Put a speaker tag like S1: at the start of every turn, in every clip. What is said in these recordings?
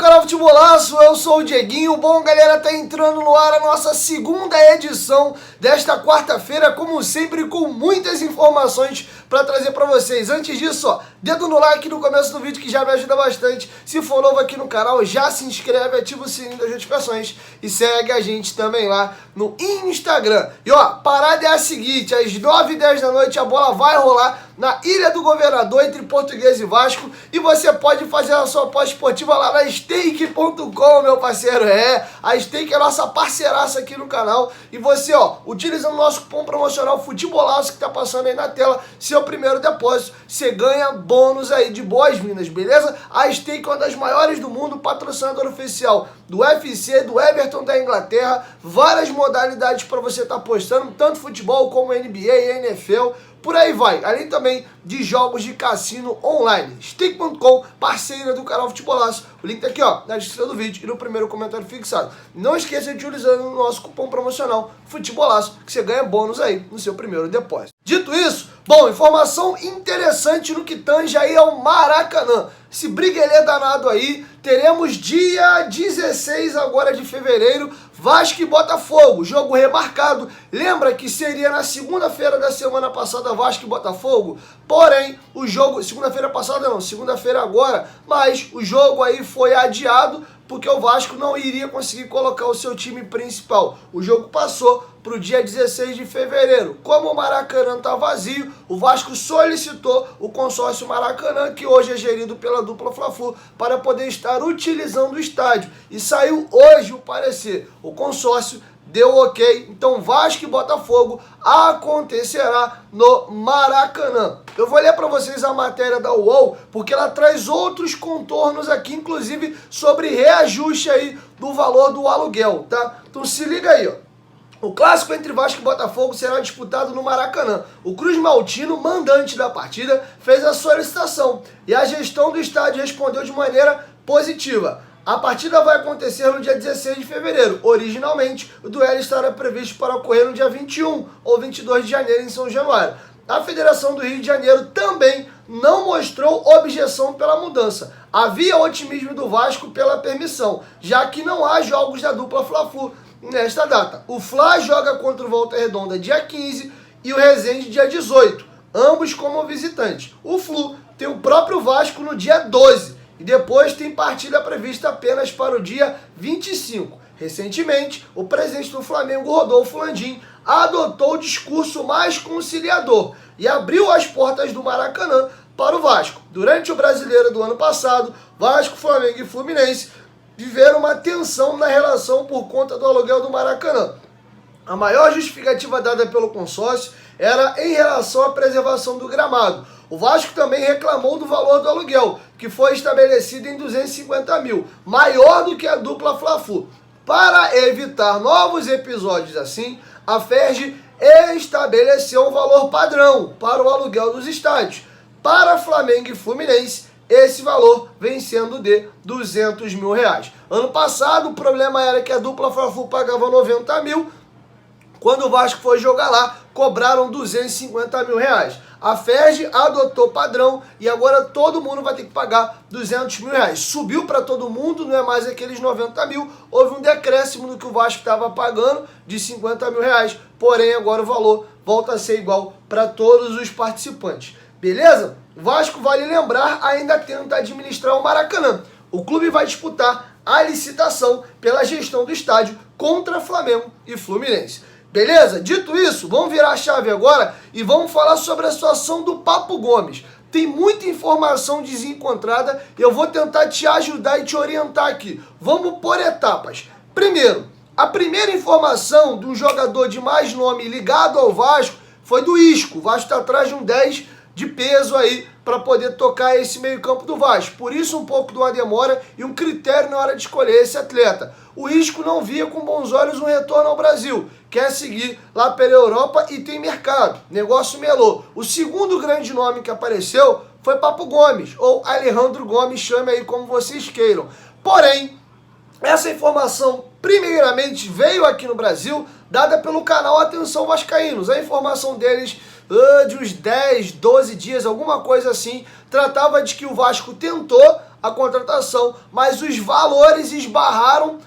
S1: Canal Futebolaço, eu sou o Dieguinho. Bom, galera, tá entrando no ar a nossa segunda edição desta quarta-feira, como sempre, com muitas informações para trazer para vocês. Antes disso, ó, dedo no like no começo do vídeo que já me ajuda bastante. Se for novo aqui no canal, já se inscreve, ativa o sininho das notificações e segue a gente também lá no Instagram. E ó, a parada é a seguinte, às 9h10 da noite a bola vai rolar na Ilha do Governador, entre Português e Vasco, e você pode fazer a sua aposta esportiva lá na Stake.com, meu parceiro. A Stake é a nossa parceiraça aqui no canal, e você, ó, utilizando o nosso cupom promocional Futebolaço, que tá passando aí na tela, seu primeiro depósito, você ganha bônus aí de boas-vindas, beleza? A Stake é uma das maiores do mundo, patrocinador oficial do UFC, do Everton da Inglaterra, várias modalidades para você estar apostando, tanto futebol como NBA e NFL, por aí vai, além também de jogos de cassino online. Stake.com, parceira do canal Futebolaço. O link tá aqui, ó, na descrição do vídeo e no primeiro comentário fixado. Não esqueça de utilizar o nosso cupom promocional Futebolaço, que você ganha bônus aí no seu primeiro depósito. Dito isso, bom, informação interessante no que tange aí ao Maracanã. Esse briguelê danado aí, teremos dia 16 agora de fevereiro, Vasco e Botafogo, jogo remarcado. Lembra que seria na segunda-feira da semana passada Vasco e Botafogo? Porém, o jogo, segunda-feira passada não, segunda-feira agora, mas o jogo aí foi adiado porque o Vasco não iria conseguir colocar o seu time principal. O jogo passou para o dia 16 de fevereiro. Como o Maracanã está vazio, o Vasco solicitou o consórcio Maracanã, que hoje é gerido pela dupla Fla-Flu, para poder estar utilizando o estádio. E saiu hoje o parecer. O consórcio deu ok, então Vasco e Botafogo acontecerá no Maracanã. Eu vou ler para vocês a matéria da UOL, porque ela traz outros contornos aqui, inclusive sobre reajuste aí do valor do aluguel, tá? Então se liga aí, ó. O clássico entre Vasco e Botafogo será disputado no Maracanã. O Cruz Maltino, mandante da partida, fez a solicitação e a gestão do estádio respondeu de maneira positiva. A partida vai acontecer no dia 16 de fevereiro. Originalmente, o duelo estava previsto para ocorrer no dia 21 ou 22 de janeiro em São Januário. A Federação do Rio de Janeiro também não mostrou objeção pela mudança. Havia otimismo do Vasco pela permissão, já que não há jogos da dupla Fla-Flu nesta data. O Fla joga contra o Volta Redonda dia 15 e o Resende dia 18, ambos como visitantes. O Flu tem o próprio Vasco no dia 12 e depois tem partida prevista apenas para o dia 25. Recentemente, o presidente do Flamengo, Rodolfo Landim, adotou o discurso mais conciliador e abriu as portas do Maracanã para o Vasco. Durante o Brasileiro do ano passado, Vasco, Flamengo e Fluminense viveram uma tensão na relação por conta do aluguel do Maracanã. A maior justificativa dada pelo consórcio era em relação à preservação do gramado. O Vasco também reclamou do valor do aluguel, que foi estabelecido em 250 mil, maior do que a dupla Fla-Flu. Para evitar novos episódios assim, a FERJ estabeleceu um valor padrão para o aluguel dos estádios. Para Flamengo e Fluminense, esse valor vem sendo de 200 mil reais. Ano passado, o problema era que a dupla Fla-Flu pagava 90 mil. Quando o Vasco foi jogar lá, cobraram 250 mil reais. A FERJ adotou padrão e agora todo mundo vai ter que pagar 200 mil reais. Subiu para todo mundo, não é mais aqueles 90 mil. Houve um decréscimo no que o Vasco estava pagando de 50 mil reais. Porém, agora o valor volta a ser igual para todos os participantes. Beleza? O Vasco, vale lembrar, ainda tenta administrar o Maracanã. O clube vai disputar a licitação pela gestão do estádio contra Flamengo e Fluminense. Beleza? Dito isso, vamos virar a chave agora e vamos falar sobre a situação do Papo Gomes. Tem muita informação desencontrada e eu vou tentar te ajudar e te orientar aqui. Vamos por etapas. Primeiro, a primeira informação de um jogador de mais nome ligado ao Vasco foi do Isco. O Vasco está atrás de um 10 de peso aí para poder tocar esse meio-campo do Vasco. Por isso um pouco de uma demora e um critério na hora de escolher esse atleta. O Isco não via com bons olhos um retorno ao Brasil. Quer seguir lá pela Europa e tem mercado. Negócio melou. O segundo grande nome que apareceu foi Papo Gomes, ou Alejandro Gomes, chame aí como vocês queiram. Porém, essa informação primeiramente veio aqui no Brasil, dada pelo canal Atenção Vascaínos. A informação deles de uns 10, 12 dias, alguma coisa assim, tratava de que o Vasco tentou a contratação, mas os valores esbarraram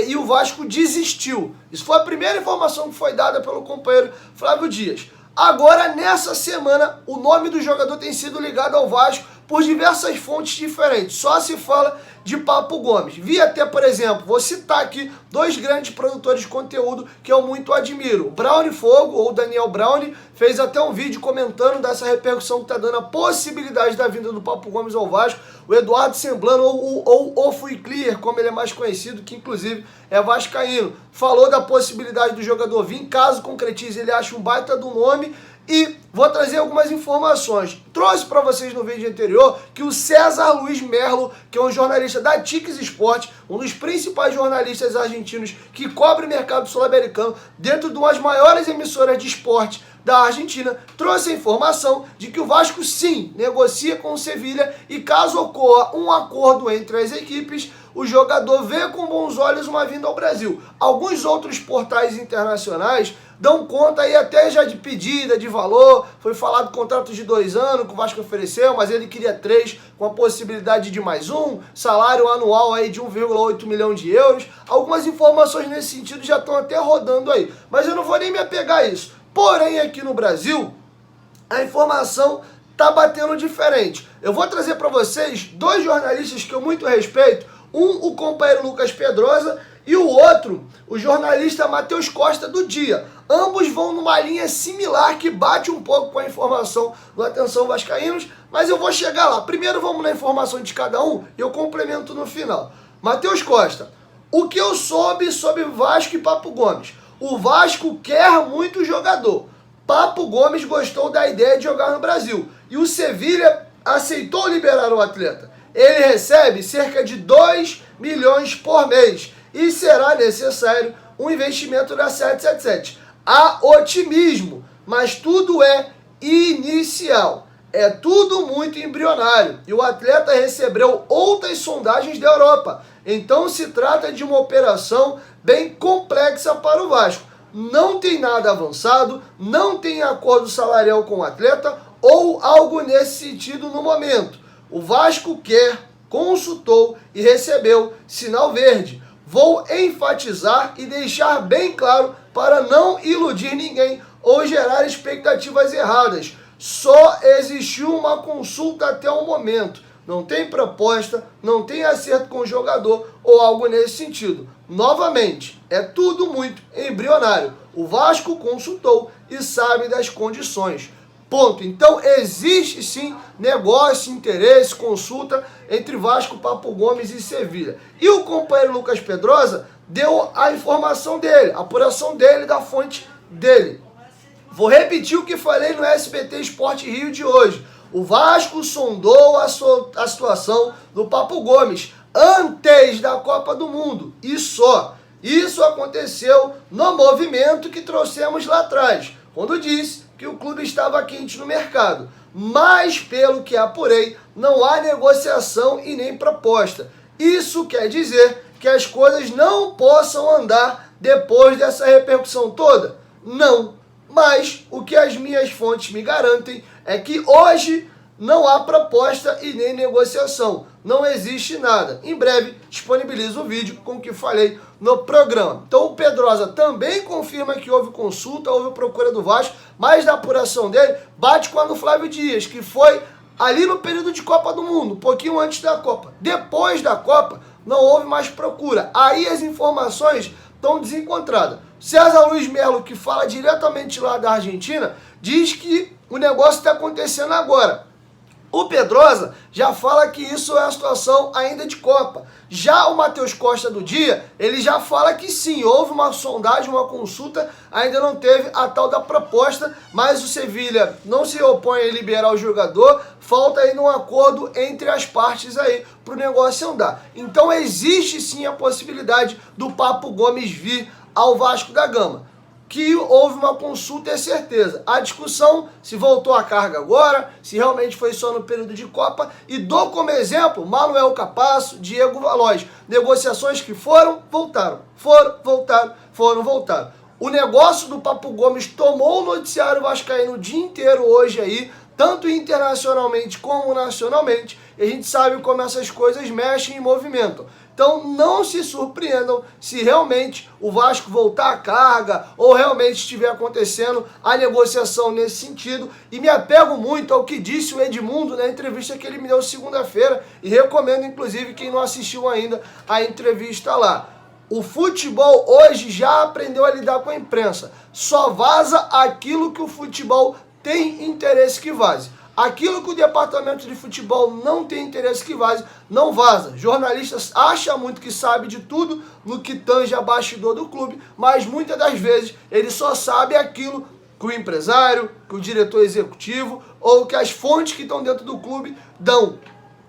S1: e o Vasco desistiu. Isso foi a primeira informação que foi dada pelo companheiro Flávio Dias. Agora, nessa semana, o nome do jogador tem sido ligado ao Vasco por diversas fontes diferentes. Só se fala de Papo Gomes. Vi até, por exemplo, vou citar aqui dois grandes produtores de conteúdo que eu muito admiro. O Brownie Fogo, ou Daniel Brownie, fez até um vídeo comentando dessa repercussão que está dando a possibilidade da vinda do Papo Gomes ao Vasco. O Eduardo Semblano, ou o Fui Clear, como ele é mais conhecido, que inclusive é vascaíno, falou da possibilidade do jogador vir. Caso concretize, ele acha um baita do nome. E vou trazer algumas informações. Trouxe para vocês no vídeo anterior que o César Luiz Merlo, que é um jornalista da Tix Sport, um dos principais jornalistas argentinos que cobre o mercado sul-americano, dentro de umas maiores emissoras de esporte da Argentina, trouxe a informação de que o Vasco sim negocia com o Sevilha e caso ocorra um acordo entre as equipes, o jogador vê com bons olhos uma vinda ao Brasil. Alguns outros portais internacionais dão conta aí até já de pedida, de valor. Foi falado contrato de 2 anos que o Vasco ofereceu, mas ele queria 3, com a possibilidade de mais um, salário anual aí de 1,8 milhão de euros. Algumas informações nesse sentido já estão até rodando aí, mas eu não vou nem me apegar a isso. Porém, aqui no Brasil, a informação tá batendo diferente. Eu vou trazer para vocês dois jornalistas que eu muito respeito. Um, o companheiro Lucas Pedrosa, e o outro, o jornalista Matheus Costa do Dia. Ambos vão numa linha similar que bate um pouco com a informação do Atenção Vascaínos, mas eu vou chegar lá. Primeiro vamos na informação de cada um e eu complemento no final. Matheus Costa, o que eu soube sobre Vasco e Papo Gomes? O Vasco quer muito o jogador. Papo Gomes gostou da ideia de jogar no Brasil e o Sevilha aceitou liberar o atleta. Ele recebe cerca de 2 milhões por mês e será necessário um investimento da 777. Há otimismo, mas tudo é inicial. É tudo muito embrionário e o atleta recebeu outras sondagens da Europa. Então se trata de uma operação bem complexa para o Vasco. Não tem nada avançado, não tem acordo salarial com o atleta ou algo nesse sentido no momento. O Vasco quer, consultou e recebeu sinal verde. Vou enfatizar e deixar bem claro para não iludir ninguém ou gerar expectativas erradas. Só existiu uma consulta até o momento. Não tem proposta, não tem acerto com o jogador ou algo nesse sentido. Novamente, é tudo muito embrionário. O Vasco consultou e sabe das condições. Ponto. Então, existe sim negócio, interesse, consulta entre Vasco, Papo Gomes e Sevilha. E o companheiro Lucas Pedrosa deu a informação dele, a apuração dele, da fonte dele. Vou repetir o que falei no SBT Esporte Rio de hoje. O Vasco sondou a situação do Papo Gomes antes da Copa do Mundo. E só. Isso aconteceu no movimento que trouxemos lá atrás, quando disse que o clube estava quente no mercado. Mas, pelo que apurei, não há negociação e nem proposta. Isso quer dizer que as coisas não possam andar depois dessa repercussão toda? Não. Mas o que as minhas fontes me garantem é que hoje não há proposta e nem negociação. Não existe nada. Em breve disponibilizo o vídeo com o que falei no programa. Então o Pedrosa também confirma que houve consulta, houve procura do Vasco, mas na apuração dele bate com a do Flávio Dias, que foi ali no período de Copa do Mundo, um pouquinho antes da Copa. Depois da Copa não houve mais procura. Aí as informações estão desencontradas. César Luiz Merlo, que fala diretamente lá da Argentina, diz que o negócio está acontecendo agora. O Pedrosa já fala que isso é a situação ainda de Copa. Já o Matheus Costa do Dia, ele já fala que sim, houve uma sondagem, uma consulta, ainda não teve a tal da proposta, mas o Sevilha não se opõe a liberar o jogador, falta aí um acordo entre as partes aí para o negócio andar. Então existe sim a possibilidade do Papo Gomes vir ao Vasco da Gama. que houve uma consulta é certeza. A discussão se voltou à carga agora, se realmente foi só no período de Copa, e dou como exemplo Manuel Capasso, Diego Valois, negociações que voltaram. O negócio do Papo Gomes tomou o noticiário vascaíno o dia inteiro hoje aí, tanto internacionalmente como nacionalmente, e a gente sabe como essas coisas mexem e movimentam. Então não se surpreendam se realmente o Vasco voltar à carga ou realmente estiver acontecendo a negociação nesse sentido. E me apego muito ao que disse o Edmundo na entrevista que ele me deu segunda-feira e recomendo inclusive quem não assistiu ainda a entrevista lá. O futebol hoje já aprendeu a lidar com a imprensa. Só vaza aquilo que o futebol tem interesse que vaze. Aquilo que o departamento de futebol não tem interesse que vaze, não vaza. Jornalistas acham muito que sabe de tudo no que tange a bastidor do clube, mas muitas das vezes ele só sabe aquilo que o empresário, que o diretor executivo ou que as fontes que estão dentro do clube dão.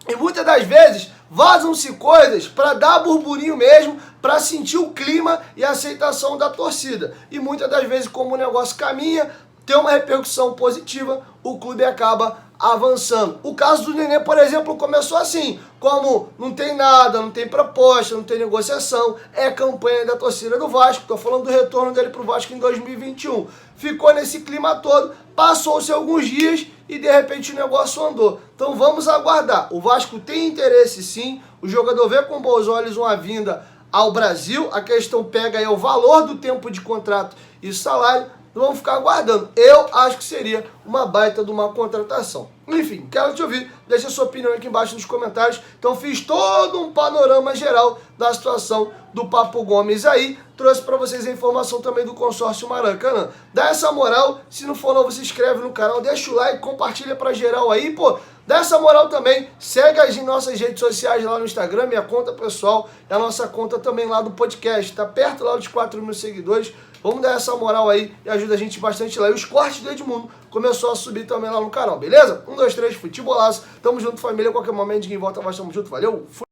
S1: E muitas das vezes vazam-se coisas para dar burburinho mesmo, para sentir o clima e a aceitação da torcida. E muitas das vezes, como o negócio caminha, tem uma repercussão positiva, o clube acaba avançando. O caso do Nenê, por exemplo, começou assim, como não tem nada, não tem proposta, não tem negociação, é campanha da torcida do Vasco, estou falando do retorno dele para o Vasco em 2021. Ficou nesse clima todo, passou-se alguns dias e de repente o negócio andou. Então vamos aguardar. O Vasco tem interesse sim, o jogador vê com bons olhos uma vinda ao Brasil, a questão pega aí o valor do tempo de contrato e salário. Vamos ficar aguardando. Eu acho que seria uma baita de uma contratação. Enfim, quero te ouvir. Deixa a sua opinião aqui embaixo nos comentários. Então fiz todo um panorama geral da situação do Papo Gomes aí. Trouxe para vocês a informação também do consórcio Maracanã. Dá essa moral. Se não for novo, se inscreve no canal. Deixa o like, compartilha para geral aí. Pô, dá essa moral também. Segue as nossas redes sociais lá no Instagram. Minha conta pessoal e a nossa conta também lá do podcast. Tá perto lá dos 4.000 seguidores. Vamos dar essa moral aí e ajuda a gente bastante lá. E os cortes do Edmundo começou a subir também lá no canal, beleza? 1, 2, 3, futebolaço. Tamo junto, família. Qualquer momento, ninguém volta mais. Tamo junto. Valeu! Fui.